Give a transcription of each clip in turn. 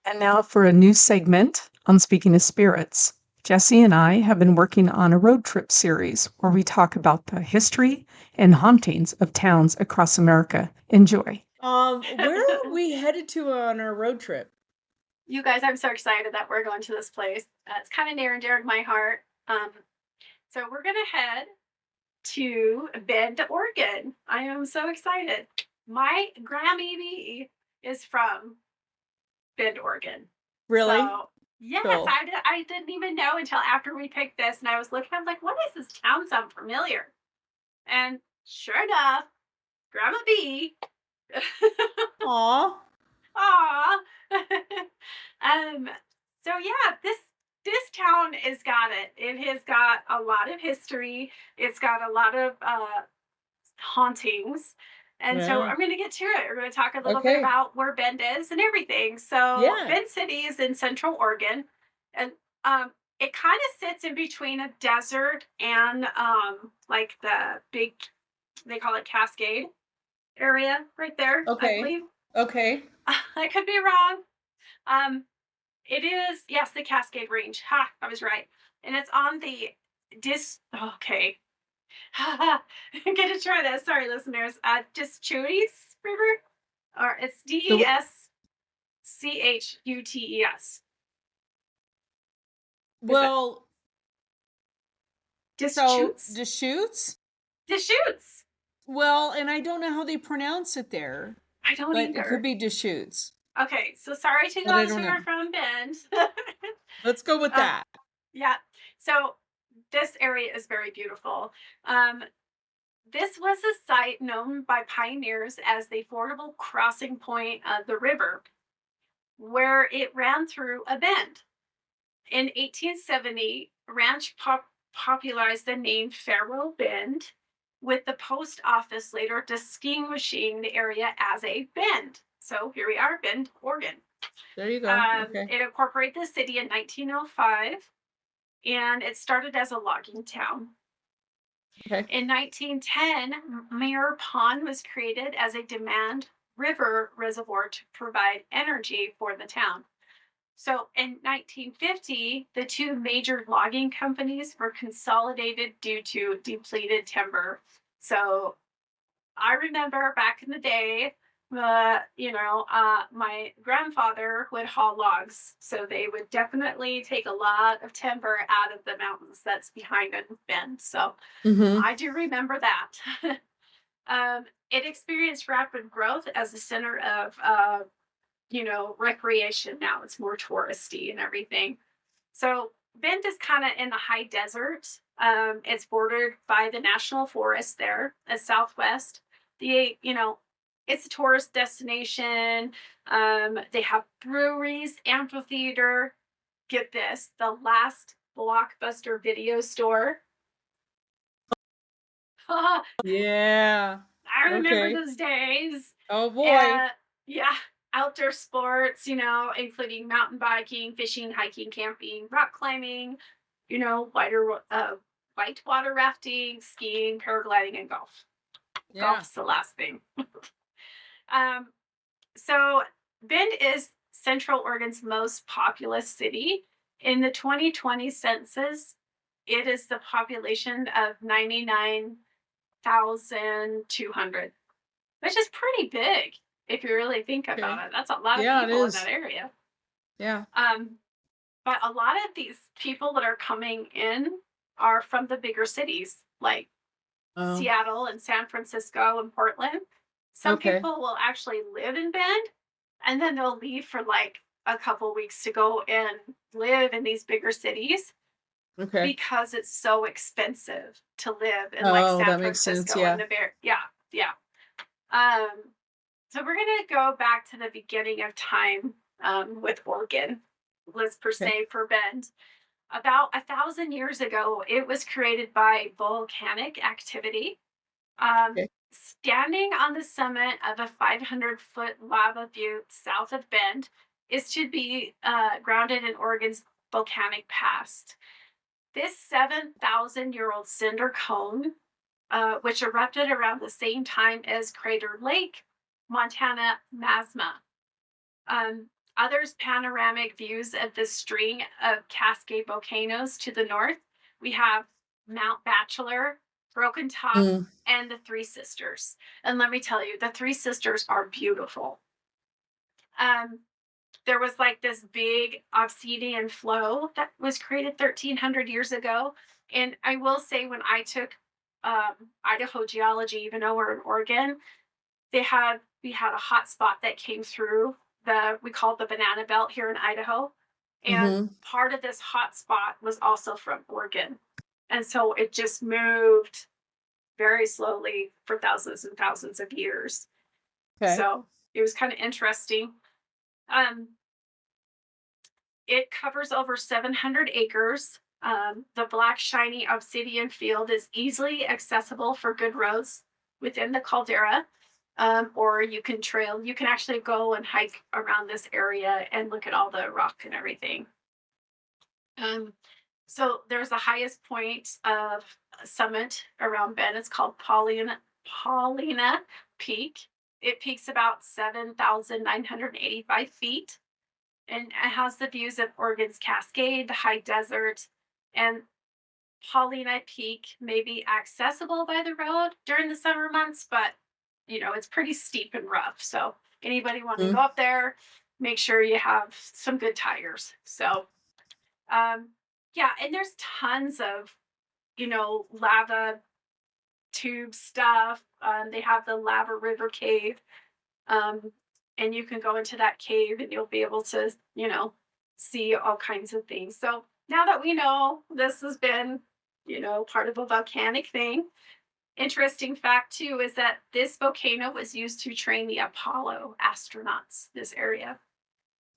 And now for a new segment on Speaking of Spirits. Jesse and I have been working on a road trip series where we talk about the history and hauntings of towns across America. Enjoy. Where are we headed to on our road trip? You guys, I'm so excited that we're going to this place. It's kind of near and dear to my heart. So we're going to head to Bend, Oregon. I am so excited. My grandbaby is from Bend, Oregon. Really? So, yes, Cool. I didn't even know until after we picked this, and I was looking. I'm like, what is this town sound familiar? And sure enough, Grandma B. Aw. Aw. So yeah, this town has got it. It has got a lot of history. It's got a lot of hauntings. And so Yeah. I'm going to get to it. We're going to talk a little bit Okay. about where Bend is and everything. So Yeah. Bend City is in Central Oregon, and it kind of sits in between a desert and like the big, they call it Cascade area right there, I Okay. believe. Okay. I could be wrong. It is, yes, the Cascade Range. Ha, I was right. And it's on the okay. I'm gonna try that. Sorry, listeners. Deschutes River, or it's The Deschutes. well, so Deschutes. Deschutes? Deschutes. Well, and I don't know how they pronounce it there, I don't but it could either. be Deschutes. Okay, so sorry to But I those don't who know. are from Bend. Let's go with uh, that. yeah. So this area is very beautiful. Um, This was a site known by pioneers as the fordable crossing point of the river, where it ran through a bend. In 1870, Ranch popularized the name Farrow Bend, with the post office later distinguishing the area as a bend. So here we are, Bend, Oregon. There you go. Okay. It incorporated the city in 1905, and it started as a logging town. Okay. In 1910, Mirror Pond was created as a demand river reservoir to provide energy for the town. So in 1950, the two major logging companies were consolidated due to depleted timber. So I remember back in the day, my grandfather would haul logs. So they would definitely take a lot of timber out of the mountains that's behind Bend. So Mm-hmm. I do remember that. It experienced rapid growth as a center of, recreation. Now it's more touristy and everything. So Bend is kind of in the high desert. It's bordered by the national forest there at Southwest. It's a tourist destination. They have breweries, amphitheater. Get this, the last Blockbuster video store. Yeah. I remember Okay. those days. Oh boy. Yeah, outdoor sports, including mountain biking, fishing, hiking, camping, rock climbing, whitewater rafting, skiing, paragliding, and golf. Yeah. Golf's the last thing. um, so Bend is Central Oregon's most populous city. In the 2020 census, it is the population of 99,200, which is pretty big if you really think about Okay. it. That's a lot of Yeah, it people in is. that area. Yeah. But a lot of these people that are coming in are from the bigger cities like Oh. Seattle and San Francisco and Portland. Some Okay. people will actually live in Bend, and then they'll leave for like a couple weeks to go and live in these bigger cities Okay. because it's so expensive to live in like Oh, San that makes sense. Francisco and Yeah. the Bear. Yeah, yeah. Um, so we're gonna go back to the beginning of time with Oregon. Let's per Okay. se for Bend. About 1,000 years ago, it was created by volcanic activity. Okay. Standing on the summit of a 500-foot lava butte south of Bend is to be grounded in Oregon's volcanic past. This 7,000-year-old cinder cone, which erupted around the same time as Crater Lake, Montana Masma. Others panoramic views of the string of Cascade volcanoes to the north. We have Mount Bachelor, Broken Top, Mm. and the Three Sisters. And let me tell you, the Three Sisters are beautiful. Um, there was like this big obsidian flow that was created 1,300 years ago. And I will say, when I took Idaho geology, even though we're in Oregon, we had a hot spot that came through we call it the banana belt here in Idaho. And Mm-hmm. part of this hot spot was also from Oregon. And so it just moved very slowly for thousands and thousands of years. Okay. So it was kind of interesting. Um, it covers over 700 acres. The black shiny obsidian field is easily accessible for good roads within the caldera. Or you can actually go and hike around this area and look at all the rock and everything. So there's the highest point of summit around Bend. It's called Paulina Peak. It peaks about 7,985 feet, and it has the views of Oregon's Cascade, the high desert, and Paulina Peak may be accessible by the road during the summer months, but it's pretty steep and rough. So anybody want to go up there, make sure you have some good tires. So yeah, and there's tons of lava tube stuff. They have the Lava River Cave, and you can go into that cave and you'll be able to see all kinds of things. So now that we know this has been part of a volcanic thing. Interesting fact too is that this volcano was used to train the Apollo astronauts, this area.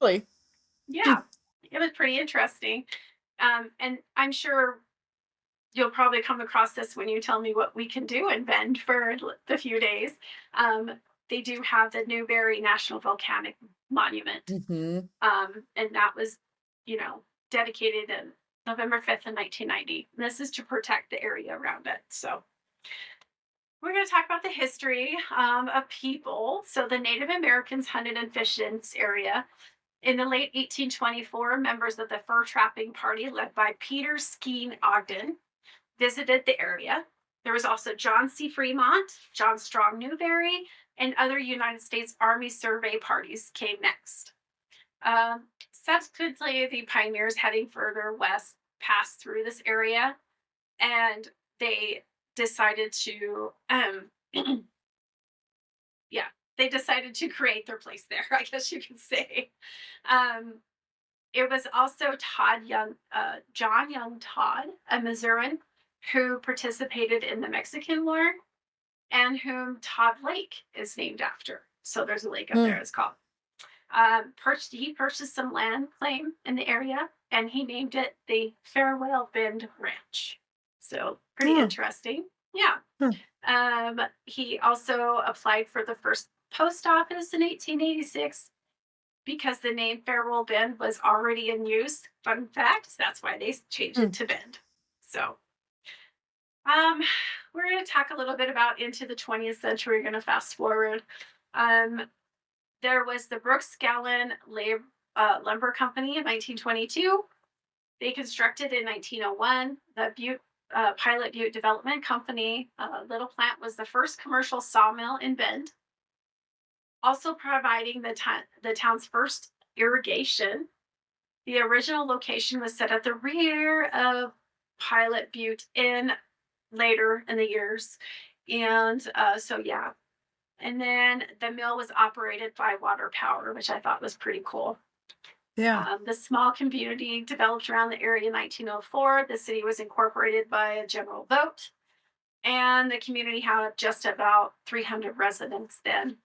Really? Yeah, it was pretty interesting. And I'm sure you'll probably come across this when you tell me what we can do in Bend for the few days. They do have the Newberry National Volcanic Monument. Mm-hmm. And that was, dedicated in November 5th in 1990. And this is to protect the area around it. So we're going to talk about the history of people. So the Native Americans hunted and fished in this area. In the late 1824, members of the fur trapping party led by Peter Skeen Ogden visited the area. There was also John C. Fremont, John Strong Newberry, and other United States Army survey parties came next. Subsequently, the pioneers heading further west passed through this area, and they decided to they decided to create their place there, I guess you could say. It was also John Young Todd, a Missourian who participated in the Mexican War and whom Todd Lake is named after. So there's a lake up there, it's called. He purchased some land claim in the area and he named it the Farewell Bend Ranch. So pretty interesting. Yeah. He also applied for the first post office in 1886 because the name Farewell Bend was already in use. Fun fact, that's why they changed it to Bend. So we're going to talk a little bit about into the 20th century. We're going to fast forward. There was the Brooks Gallon Lumber Company in 1922. They constructed in 1901 the Pilot Butte Development Company. Little Plant was the first commercial sawmill in Bend, also providing the town's first irrigation. The original location was set at the rear of Pilot Butte Inn later in the years. And so, yeah. And then the mill was operated by water power, which I thought was pretty cool. Yeah. The small community developed around the area in 1904. The city was incorporated by a general vote, and the community had just about 300 residents then.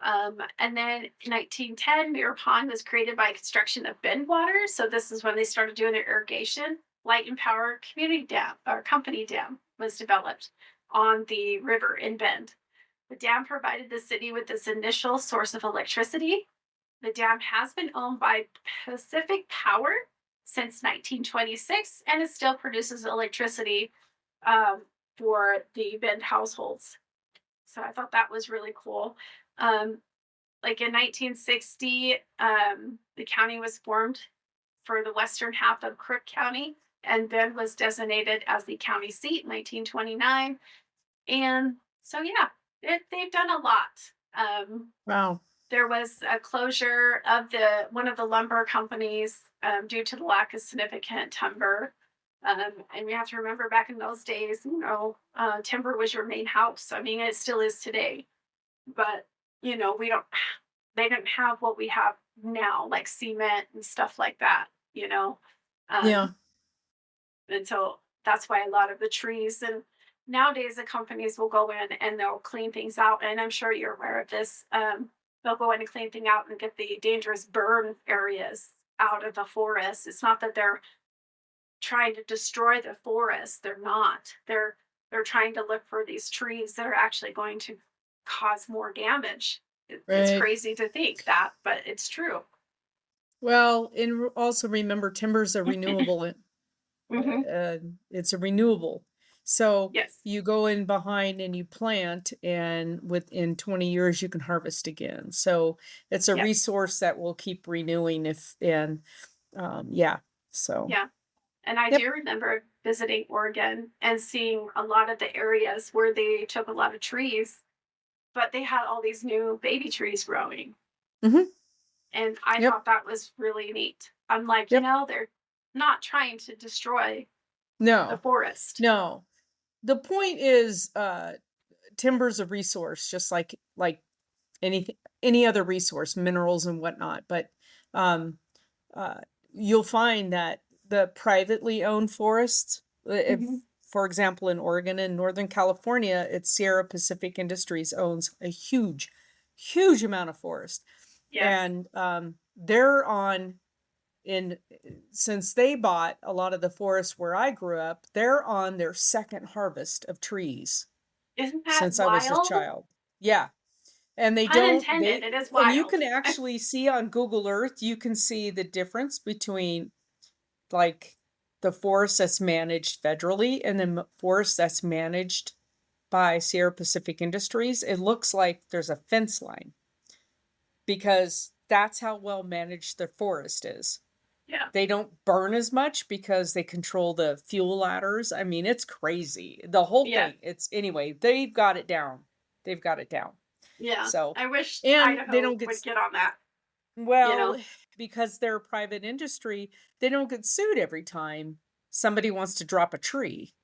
And then in 1910, Mirror Pond was created by construction of Bend Water. So this is when they started doing their irrigation. Light and Power Community Dam, or Company Dam, was developed on the river in Bend. The dam provided the city with its initial source of electricity. The dam has been owned by Pacific Power since 1926, and it still produces electricity for the Bend households. So I thought that was really cool. like in 1960, the county was formed for the western half of Crook County, and Bend was designated as the county seat in 1929. And so, yeah, they've done a lot. Wow. There was a closure of one of the lumber companies due to the lack of significant timber. And we have to remember back in those days, timber was your main house. I mean, it still is today, but they didn't have what we have now, like cement and stuff like that, Yeah. Um, and so that's why a lot of the trees and nowadays the companies will go in and they'll clean things out. And I'm sure you're aware of this. They'll go in and clean things out and get the dangerous burn areas out of the forest. It's not that they're trying to destroy the forest. They're not. They're trying to look for these trees that are actually going to cause more damage. It's Right. crazy to think that, but it's true. Well, and also remember, timber's a renewable. It's a renewable. So Yes. you go in behind and you plant, and within 20 years you can harvest again. So it's a Yes. resource that will keep renewing so. Yeah. And I Yep. do remember visiting Oregon and seeing a lot of the areas where they took a lot of trees, but they had all these new baby trees growing. Mhm. And I Yep. thought that was really neat. I'm like, Yep. they're not trying to destroy the No, forest. no. The point is, timber's a resource, just like any other resource, minerals and whatnot. But um, you'll find that the privately owned forests, if, for example, in Oregon and Northern California, it's Sierra Pacific Industries owns a huge, huge amount of forest. Yes. And they're since they bought a lot of the forests where I grew up, they're on their second harvest of trees. Isn't that Since wild? I was a child. Yeah. And they Pun don't, intended, it is and you wild. can actually see on Google Earth, you can see the difference between like the forest that's managed federally and the forest that's managed by Sierra Pacific Industries. It looks like there's a fence line because that's how well managed the forest is. Yeah. They don't burn as much because they control the fuel ladders. I mean, it's crazy. The whole thing. Anyway, they've got it down. They've got it down. Yeah. So, I wish and Idaho they don't would get on that. well, because they're a private industry, they don't get sued every time somebody wants to drop a tree,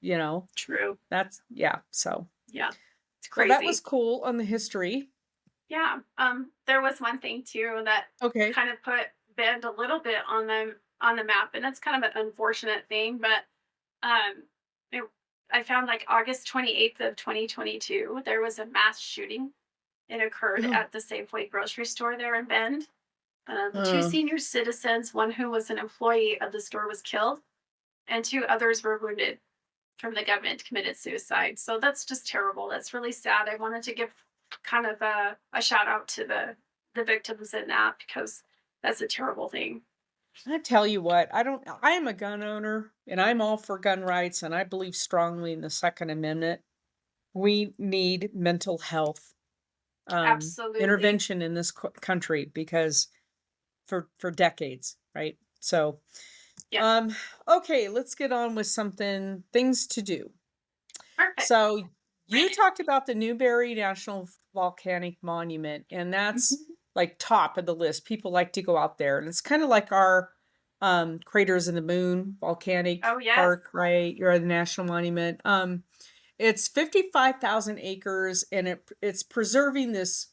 True. That's, so. Yeah. It's Well, crazy. that was cool on the history. Yeah. There was one thing too that kind of put Bend a little bit on the map, and it's kind of an unfortunate thing, but I found like August 28th of 2022, there was a mass shooting. It occurred at the Safeway grocery store there in Bend. Two senior citizens, one who was an employee of the store, was killed, and two others were wounded from the government, committed suicide. So that's just terrible. That's really sad. I wanted to give kind of a shout out to the victims in that, because that's a terrible thing. I tell you what, I am a gun owner and I'm all for gun rights and I believe strongly in the Second Amendment. We need mental health Absolutely. intervention in this country because for decades, right? So, okay, let's get on with things to do. Perfect. So you talked about the Newberry National Volcanic Monument, and that's like top of the list. People like to go out there, and it's kind of like our Craters in the Moon Volcanic Park, right? You're at the National Monument. It's 55,000 acres, and it's preserving this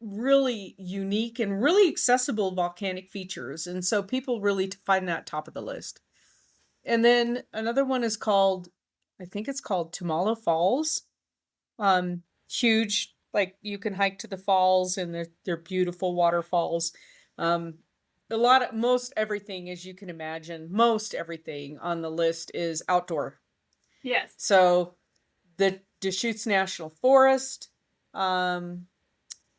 really unique and really accessible volcanic features. And so people really find that top of the list. And then another one is I think it's called Tumala Falls. Huge, like you can hike to the falls and they're beautiful waterfalls. Most everything, as you can imagine, most everything on the list is outdoor. Yes. So the Deschutes National Forest,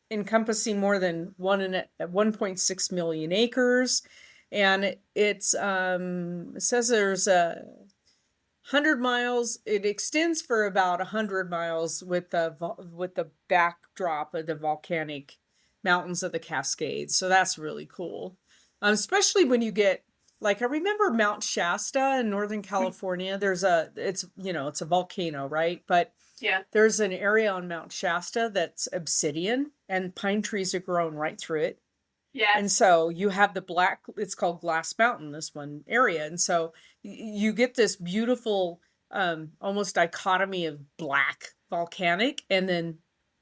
encompassing more than 1.6 million acres. And it says there's 100 miles. It extends for about 100 miles with the backdrop of the volcanic mountains of the Cascades. So that's really cool. Especially when you get, like, I remember Mount Shasta in Northern California. It's a volcano, right? But Yeah. there's an area on Mount Shasta that's obsidian, and pine trees are grown right through it. Yes. And so you have it's called Glass Mountain, this one area. And so you get this beautiful, almost dichotomy of black volcanic and then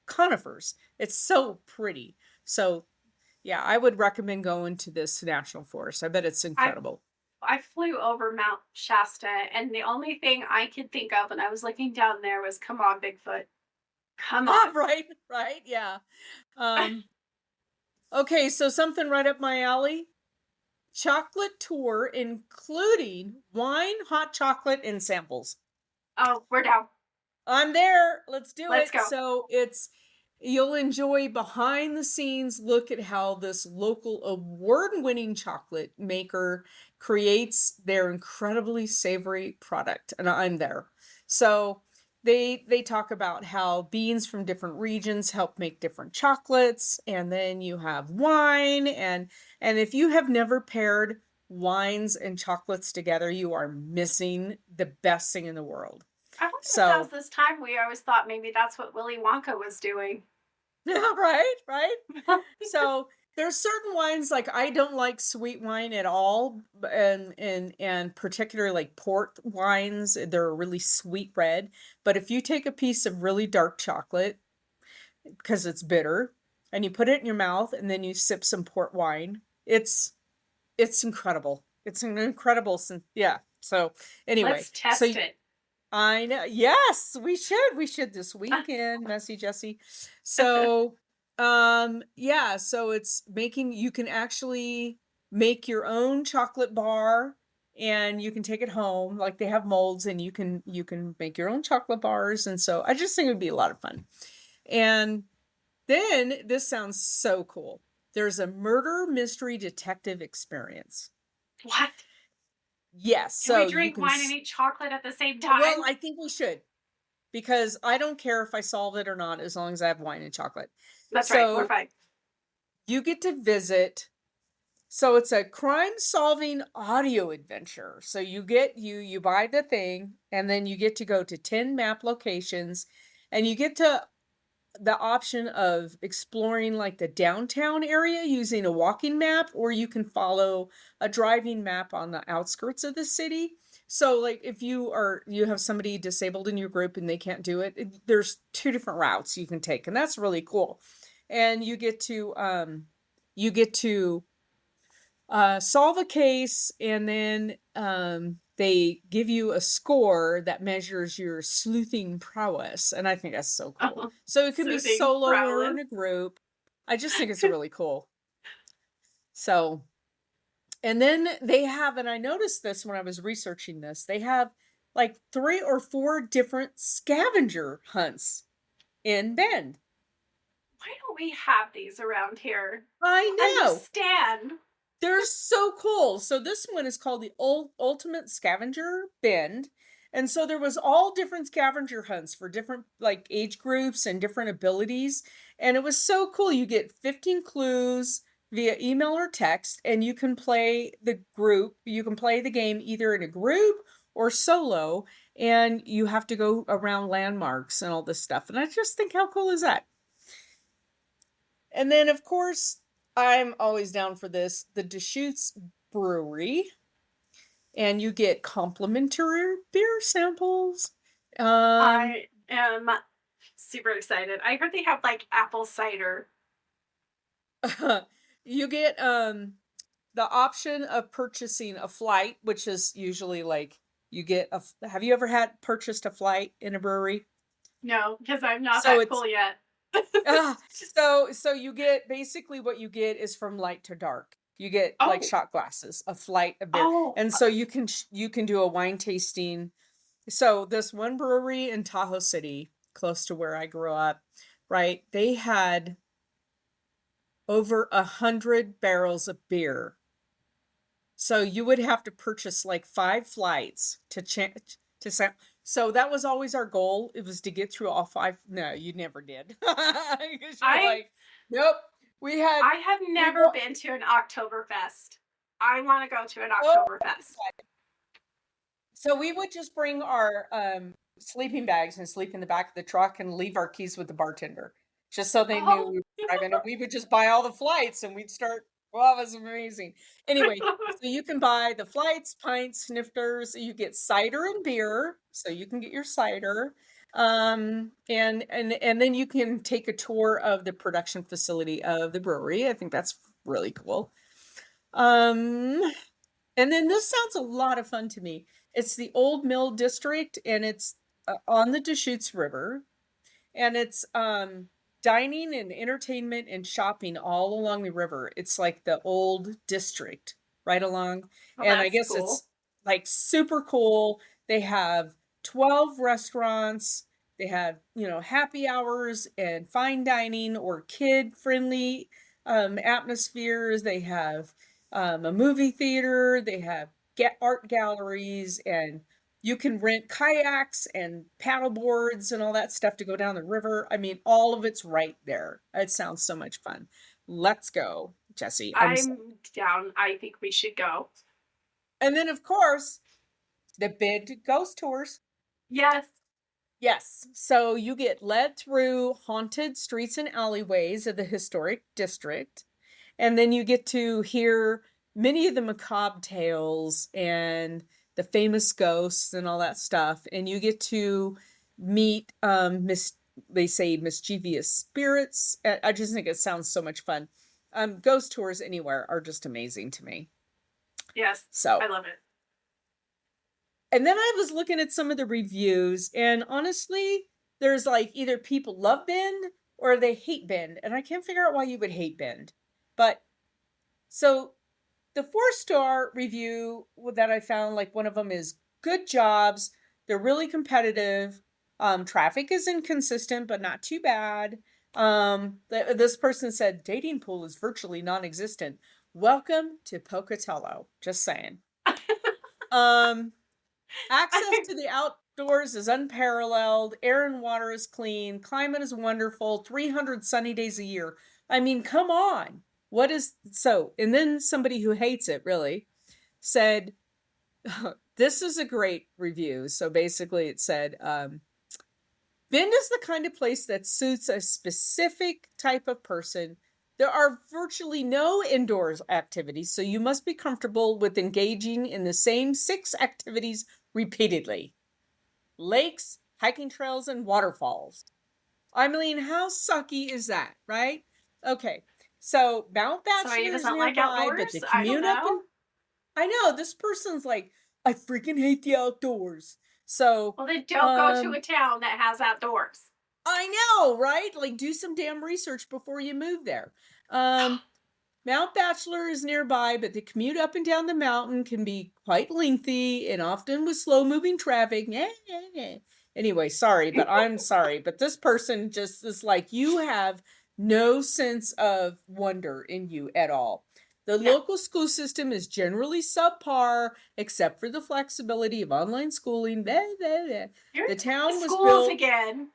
conifers. It's so pretty. So yeah, I would recommend going to this national forest. I bet it's incredible. I flew over Mount Shasta, and the only thing I could think of when I was looking down there was, come on, Bigfoot. Come on. Right, yeah. Okay, so something right up my alley. Chocolate tour, including wine, hot chocolate, and samples. Oh, we're down. I'm there. Let's do it. Let's go. So you'll enjoy behind the scenes look at how this local award-winning chocolate maker creates their incredibly savory product. And I'm there. So they talk about how beans from different regions help make different chocolates. And then you have wine. And if you have never paired wines and chocolates together, you are missing the best thing in the world. I wonder if that was this time we always thought maybe that's what Willy Wonka was doing. Yeah, right. So there's certain wines, like I don't like sweet wine at all, and particularly like port wines. They're a really sweet red. But if you take a piece of really dark chocolate, because it's bitter, and you put it in your mouth and then you sip some port wine, it's incredible. It's an incredible, yeah. So anyway, let's test it. I know. Yes, we should this weekend, Messy Jessie. So, yeah, so you can actually make your own chocolate bar, and you can take it home. Like, they have molds, and you can make your own chocolate bars. And so I just think it would be a lot of fun. And then this sounds so cool. There's a murder mystery detective experience. What? Yes. Can we drink wine and eat chocolate at the same time? Well, I think we should, because I don't care if I solve it or not, as long as I have wine and chocolate. That's right. We're fine. You get to visit. So it's a crime-solving audio adventure. So you buy the thing, and then you get to go to 10 map locations, and you get to the option of exploring like the downtown area using a walking map, or you can follow a driving map on the outskirts of the city. So like if you have somebody disabled in your group and they can't do it, there's 2 different routes you can take, and that's really cool. And you get to solve a case, and then they give you a score that measures your sleuthing prowess. And I think that's so cool. Uh-huh. So it could be solo or in a group. I just think it's really cool. So, and then they have, and I noticed this when I was researching this, they have like 3 or 4 different scavenger hunts in Bend. Why don't we have these around here? I know. Understand. They're so cool. So this one is called the Ultimate Scavenger Bend. And so there was all different scavenger hunts for different like age groups and different abilities. And it was so cool. You get 15 clues via email or text, and you can play the game either in a group or solo, and you have to go around landmarks and all this stuff. And I just think, how cool is that? And then, of course, I'm always down for this, the Deschutes Brewery, and you get complimentary beer samples. I am super excited. I heard they have like apple cider. You get the option of purchasing a flight, which is usually like have you ever purchased a flight in a brewery? No, because I'm not that cool yet. So you get, basically what you get is from light to dark. You get like shot glasses, a flight of beer. And so you can do a wine tasting. So this one brewery in Tahoe City, close to where I grew up, right? They had over 100 barrels of beer. So you would have to purchase like 5 flights to sample. So that was always our goal. It was to get through all 5. No, you never did. Because you're like, nope, I have never been to an Oktoberfest. I want to go to an Oktoberfest. So we would just bring our sleeping bags and sleep in the back of the truck and leave our keys with the bartender, just so they knew we were driving. And we would just buy all the flights and we'd start. Well, it was amazing. Anyway, so you can buy the flights, pints, snifters. You get cider and beer, so you can get your cider. And then you can take a tour of the production facility of the brewery. I think that's really cool. And then this sounds a lot of fun to me. It's the Old Mill District, and it's on the Deschutes River, and it's dining and entertainment and shopping all along the river. It's like the old district right along, and I guess cool. It's like super cool. They have 12 restaurants. They have, happy hours and fine dining or kid-friendly atmospheres. They have a movie theater. They have art galleries, and you can rent kayaks and paddle boards and all that stuff to go down the river. I mean, all of it's right there. It sounds so much fun. Let's go, Jessie. I'm down. I think we should go. And then, of course, the big ghost tours. Yes. Yes. So you get led through haunted streets and alleyways of the historic district. And then you get to hear many of the macabre tales and the famous ghosts and all that stuff. And you get to meet, they say mischievous spirits. I just think it sounds so much fun. Ghost tours anywhere are just amazing to me. Yes. So I love it. And then I was looking at some of the reviews, and honestly, there's like either people love Bend or they hate Bend. And I can't figure out why you would hate Bend. But so the 4-star review that I found, like one of them is good jobs. They're really competitive. Traffic is inconsistent, but not too bad. This person said dating pool is virtually non-existent. Welcome to Pocatello. Just saying. Access to the outdoors is unparalleled. Air and water is clean. Climate is wonderful. 300 sunny days a year. I mean, come on. And then somebody who hates it really said, this is a great review. So basically it said, Bend is the kind of place that suits a specific type of person. There are virtually no indoors activities, so you must be comfortable with engaging in the same 6 activities repeatedly. Lakes, hiking trails, and waterfalls. I mean, how sucky is that, right? Okay. So Mount Bachelor is nearby, but the commute up and I know this person's like, I freaking hate the outdoors. So well, then don't go to a town that has outdoors. I know, right? Like, do some damn research before you move there. Mount Bachelor is nearby, but the commute up and down the mountain can be quite lengthy and often with slow-moving traffic. Anyway, sorry, but I'm sorry. But this person just is like, you have no sense of wonder in you at all. The local school system is generally subpar, except for the flexibility of online schooling. The town was built again.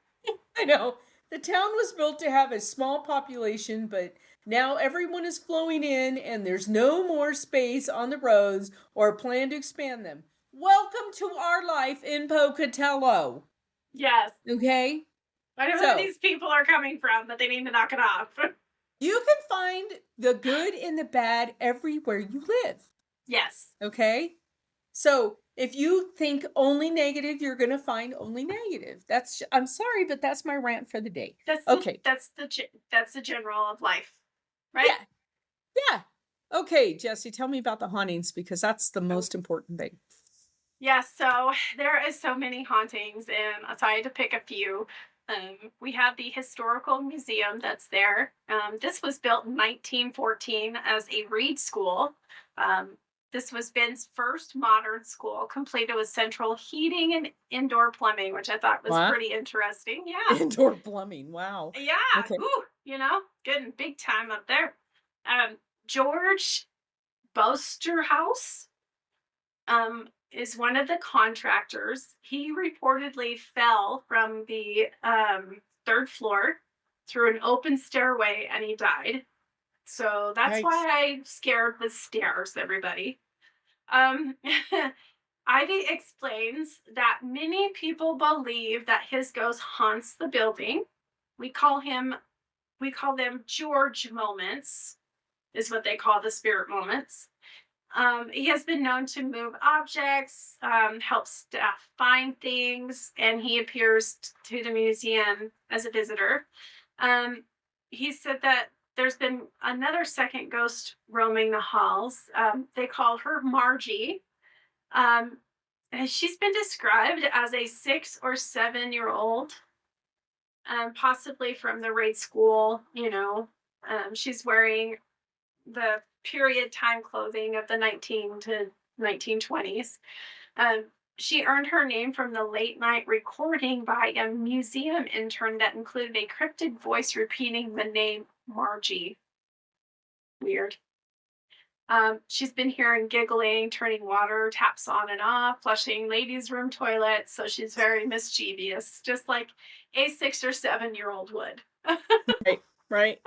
I know. The town was built to have a small population, but now everyone is flowing in and there's no more space on the roads or plan to expand them. Welcome to our life in Pocatello. Yes. Okay? I don't know where these people are coming from, but they need to knock it off. You can find the good and the bad everywhere you live. Yes. Okay? So if you think only negative, you're going to find only negative. I'm sorry, but that's my rant for the day. That's the general of life, right? Yeah. Okay, Jessie, tell me about the hauntings because that's the most important thing. Yeah, so there is so many hauntings, and so I had to pick a few. We have the historical museum that's there. This was built in 1914 as a reed school. This was Ben's first modern school, completed with central heating and indoor plumbing, which I thought was pretty interesting. Yeah. Indoor plumbing. Wow. Yeah. Okay. Ooh, getting big time up there. George Bosterhouse is one of the contractors. He reportedly fell from the 3rd floor through an open stairway and he died. So that's Yikes. why I'm scared with stairs, everybody. Um, Ivy explains that many people believe that his ghost haunts the building. We call them George moments, is what they call the spirit moments. He has been known to move objects, help staff find things, and he appears to the museum as a visitor. Um, he said that there's been another second ghost roaming the halls. They call her Margie. Um, and she's been described as a 6 or 7 year old, possibly from the raid school. She's wearing the period time clothing of the 19 to 1920s. Um, she earned her name from the late night recording by a museum intern that included a cryptic voice repeating the name Margie. Weird. She's been hearing giggling, turning water taps on and off, flushing ladies' room toilets. So she's very mischievous, just like a 6 or 7 year old would. Right. Right.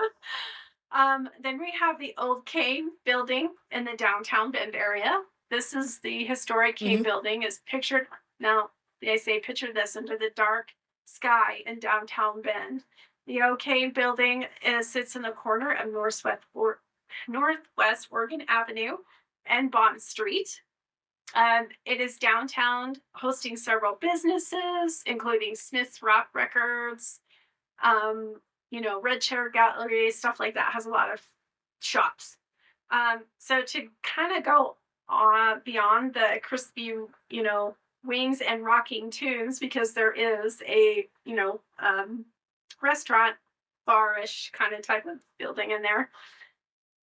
Then we have the old Kane building in the downtown Bend area. This is the historic Kane building. Is pictured now. They say picture this under the dark sky in downtown Bend. The old Kane building sits in the corner of Northwest Oregon Avenue and Bond Street. It is downtown, hosting several businesses, including Smith's Rock Records, Red Chair Gallery, stuff like that. Has a lot of shops. So to kind of go on beyond the crispy, wings and rocking tunes, because there is a, restaurant, bar-ish kind of type of building in there.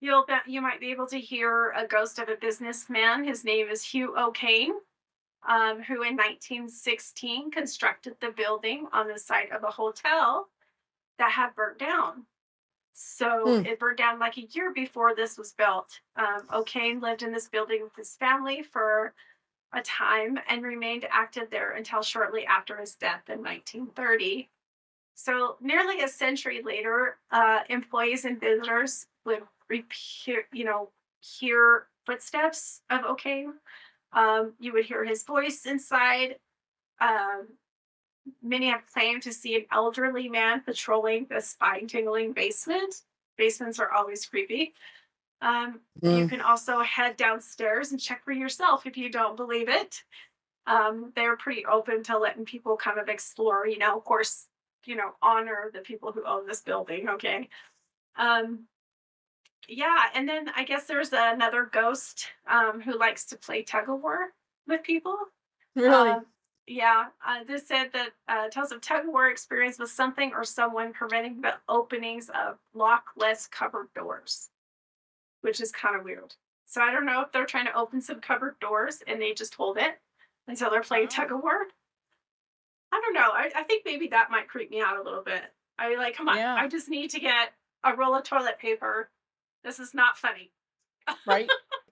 You might be able to hear a ghost of a businessman. His name is Hugh O'Kane, who in 1916 constructed the building on the site of a hotel that had burnt down. So it burned down like a year before this was built. O'Kane lived in this building with his family for a time and remained active there until shortly after his death in 1930. So nearly a century later, employees and visitors would hear footsteps of O'Kane. You would hear his voice inside. Many have claimed to see an elderly man patrolling the spine-tingling basement. Basements are always creepy. You can also head downstairs and check for yourself if you don't believe it. They're pretty open to letting people kind of explore, of course, honor the people who own this building, okay? Yeah, and then I guess there's another ghost who likes to play tug-of-war with people. Really? Yeah, this said that tells of tug-of-war experience with something or someone preventing the openings of lockless cupboard doors, which is kind of weird. So I don't know if they're trying to open some cupboard doors and they just hold it until they're playing tug-of-war. I don't know. I think maybe that might creep me out a little bit. Come on, Yeah. I just need to get a roll of toilet paper. This is not funny. Right.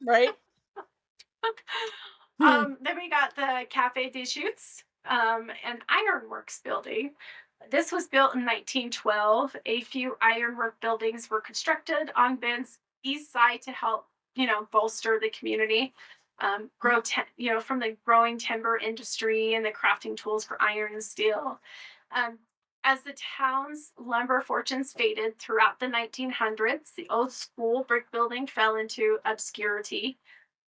Right. Then we got the Café des Chutes, an ironworks building. This was built in 1912. A few ironwork buildings were constructed on Bend's east side to help, bolster the community, from the growing timber industry and the crafting tools for iron and steel. As the town's lumber fortunes faded throughout the 1900s, the old school brick building fell into obscurity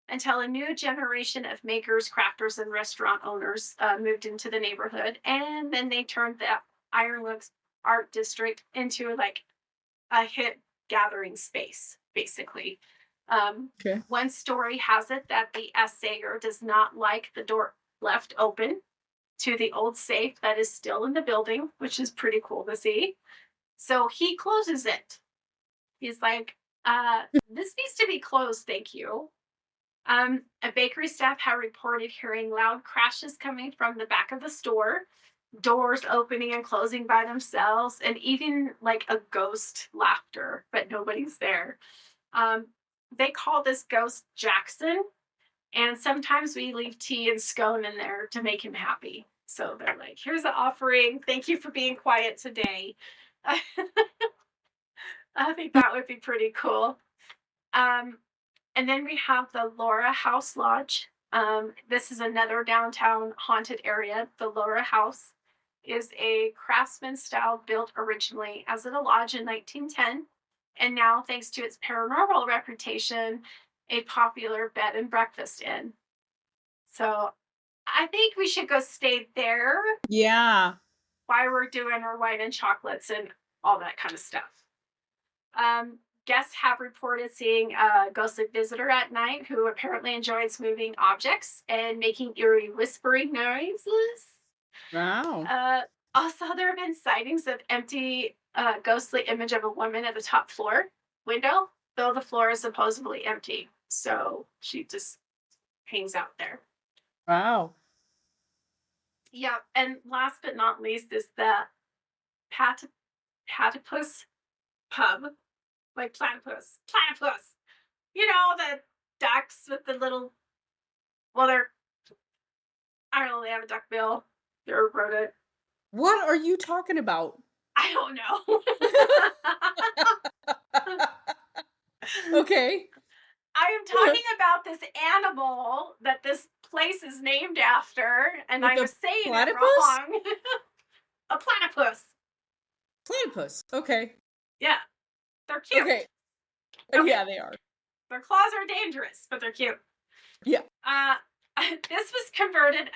until a new generation of makers, crafters, and restaurant owners moved into the neighborhood. And then they turned the Ironworks Art District into like a hit gathering space, basically. Okay. One story has it that the assayer does not like the door left open to the old safe that is still in the building, which is pretty cool to see. So he closes it. He's like, this needs to be closed, thank you. A bakery staff had reported hearing loud crashes coming from the back of the store, doors opening and closing by themselves, and even like a ghost laughter, but nobody's there. They call this ghost Jackson, and sometimes we leave tea and scone in there to make him happy. So they're like, here's the offering. Thank you for being quiet today. I think that would be pretty cool. Um, and then we have the Laura House Lodge. This is another downtown haunted area. The Laura House is a craftsman style built originally as a lodge in 1910, and now, thanks to its paranormal reputation, a popular bed and breakfast inn. So I think we should go stay there Yeah. while we're doing our wine and chocolates and all that kind of stuff. Guests have reported seeing a ghostly visitor at night who apparently enjoys moving objects and making eerie whispering noises. Wow. Also, there have been sightings of empty, ghostly image of a woman at the top floor window, though the floor is supposedly empty. So she just hangs out there. Wow. Yeah, and last but not least is the Platypus Pub. Like platypus. Platypus! You know, the ducks with the little, well, I don't know, they have a duck bill. They're a rodent. What are you talking about? I don't know. Okay. I am talking about this animal that this place is named after, and With I the was saying platypus? it wrong. A platypus. Platypus. Okay. Yeah. They're cute. Okay. Okay. Yeah, they are. Their claws are dangerous, but they're cute. Yeah. This was converted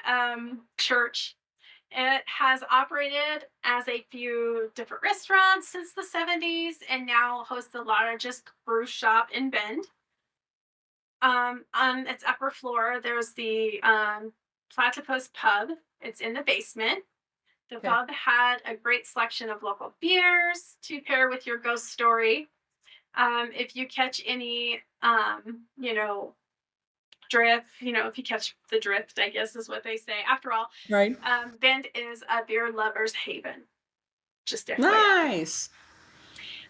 church. It has operated as a few different restaurants since the 70s and now hosts the largest brew shop in Bend. On its upper floor, there's the Platypus Pub. It's in the basement. The pub had a great selection of local beers to pair with your ghost story. If you catch any, drift, if you catch the drift, I guess is what they say. After all, Right. Bend is a beer lover's haven. Just FYI. Nice.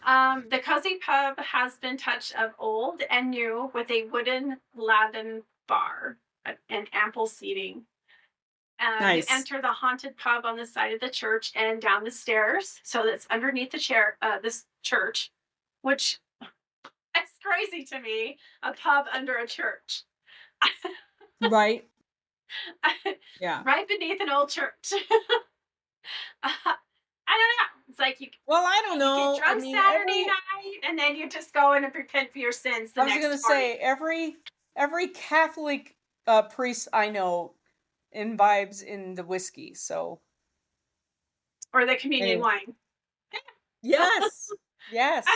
The Cozy Pub has been touched of old and new with a wooden Latin bar and ample seating. Nice. You enter the haunted pub on the side of the church and down the stairs. So that's underneath this church, which is crazy to me. A pub under a church. Right. Yeah. Right beneath an old church. I don't know. It's like Well, I don't know. You get drunk Saturday night, and then you just go in and repent for your sins. I was going to say every Catholic priest I know imbibes in the whiskey, so or the communion wine. Yes. Yes.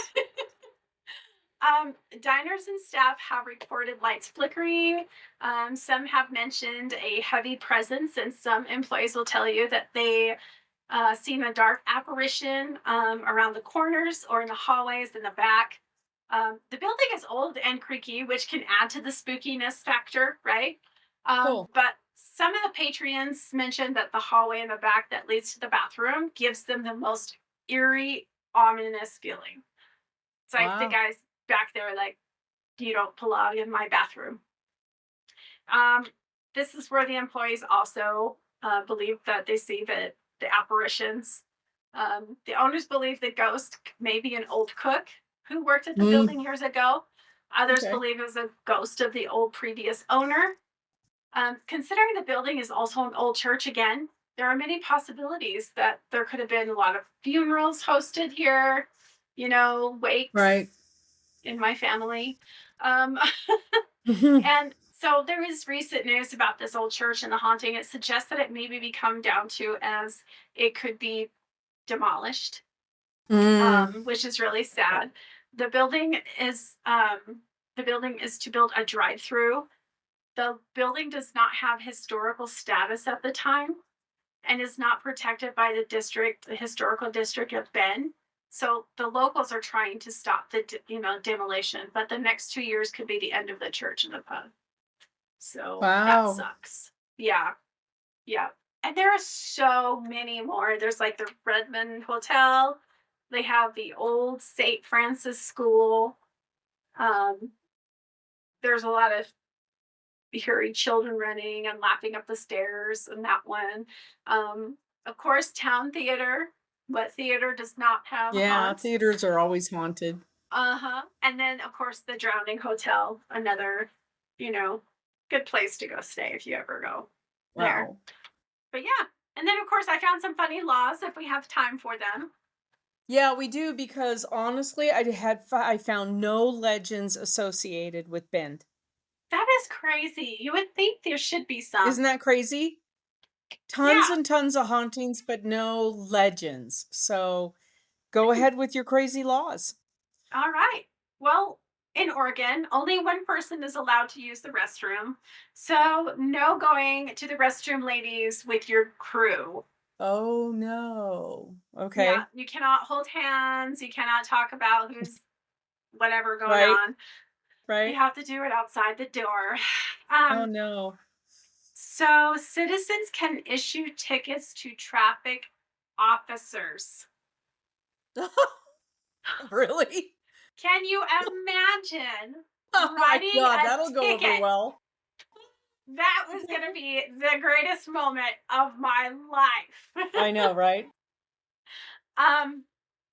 Diners and staff have reported lights flickering. Some have mentioned a heavy presence, and some employees will tell you that they seen a dark apparition around the corners or in the hallways in the back. The building is old and creaky, which can add to the spookiness factor, right? Cool. But some of the patrons mentioned that the hallway in the back that leads to the bathroom gives them the most eerie, ominous feeling. It's like the guys back there, like, you don't belong in my bathroom. This is where the employees also believe that they see the apparitions. The owners believe the ghost may be an old cook who worked at the building years ago. Others believe it was a ghost of the old previous owner. Considering the building is also an old church again, there are many possibilities that there could have been a lot of funerals hosted here, wakes. Right. In my family. And so there is recent news about this old church and the haunting. It suggests that it maybe come down to as it could be demolished, which is really sad. The building is to build a drive-through. The building does not have historical status at the time and is not protected by the historical district of Bend. So the locals are trying to stop the demolition, but the next 2 years could be the end of the church and the pub. So that sucks. Yeah. And there are so many more. There's like the Redmond Hotel. They have the old St. Francis School. There's a lot of hearing children running and laughing up the stairs in that one. Of course, Town Theater. But theater does not have haunts. Theaters are always haunted. And then, of course, the Drowning Hotel, another, good place to go stay if you ever go there. Wow. But yeah. And then, of course, I found some funny laws if we have time for them. Yeah, we do, because honestly, I found no legends associated with Bend. That is crazy. You would think there should be some. Isn't that crazy? Tons and tons of hauntings, but no legends. So go ahead with your crazy laws. All right. Well, in Oregon, only one person is allowed to use the restroom. So no going to the restroom, ladies, with your crew. Oh no. Okay. Yeah, you cannot hold hands. You cannot talk about who's whatever going Right. on. Right. You have to do it outside the door. Oh no. So citizens can issue tickets to traffic officers. Really? Can you imagine Oh my writing God, a that'll go over ticket? well. That was going to be the greatest moment of my life. I know, right?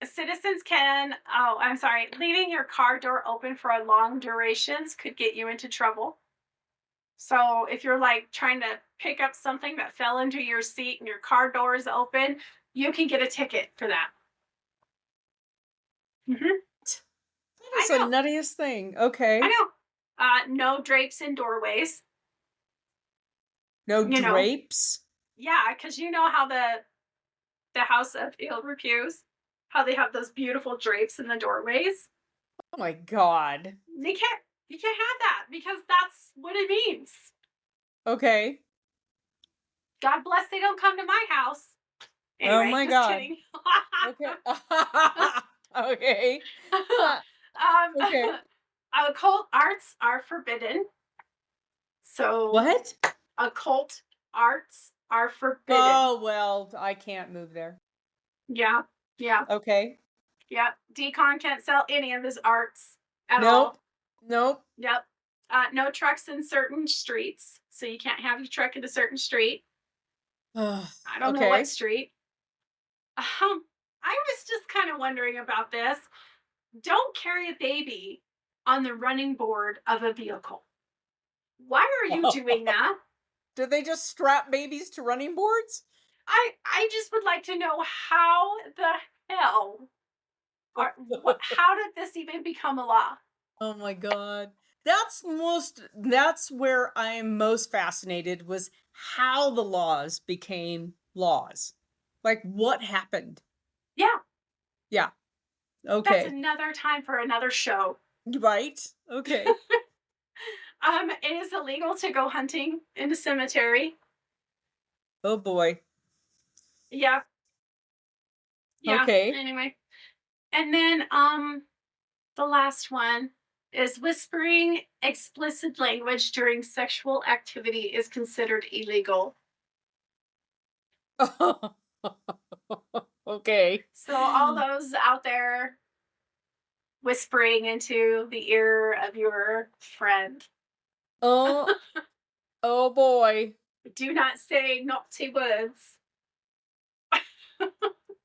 Citizens can, leaving your car door open for long durations could get you into trouble. So if you're like trying to pick up something that fell into your seat and your car door is open, you can get a ticket for that. That is the nuttiest thing. Okay. I know. No drapes in doorways. No drapes? Yeah, because you know how the House of Ill Repose, how they have those beautiful drapes in the doorways. Oh my God. You can't have that because that's what it means. Okay. God bless they don't come to my house. Anyway, oh my just God. kidding. Okay. Okay. Occult arts are forbidden. So What? Occult arts are forbidden. Oh, well, I can't move there. Yeah. Okay. Yeah. Decon can't sell any of his arts at all. Nope. Yep. No trucks in certain streets. So you can't have your truck in a certain street. I don't know what street. I was just kind of wondering about this. Don't carry a baby on the running board of a vehicle. Why are you doing that? Do they just strap babies to running boards? I just would like to know how the hell, how did this even become a law? Oh my God. That's where I'm most fascinated, was how the laws became laws. Like, what happened? Yeah. Okay. That's another time for another show. Right? Okay. It is illegal to go hunting in a cemetery. Oh boy. Yeah. Okay. Anyway. And then the last one is whispering explicit language during sexual activity is considered illegal. Okay. So all those out there whispering into the ear of your friend. Oh boy. Do not say naughty words.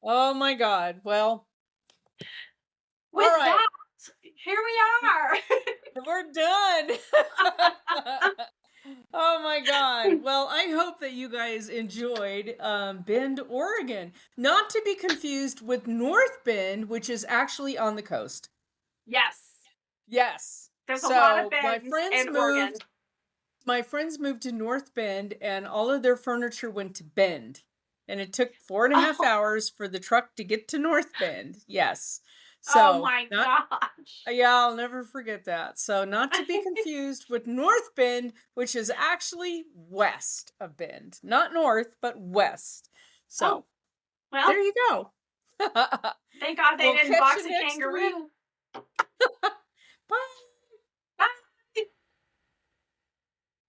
Oh my God. Well, With all right. that, here we are. We're done. Oh my God. Well, I hope that you guys enjoyed Bend, Oregon. Not to be confused with North Bend, which is actually on the coast. Yes. There's a lot of Bends in Oregon. My friends moved to North Bend, and all of their furniture went to Bend. And it took 4.5 hours for the truck to get to North Bend. Yes. So, oh my gosh. Yeah, I'll never forget that. So, not to be confused with North Bend, which is actually west of Bend. Not north, but west. So, well, there you go. Thank God they didn't box a kangaroo. Bye.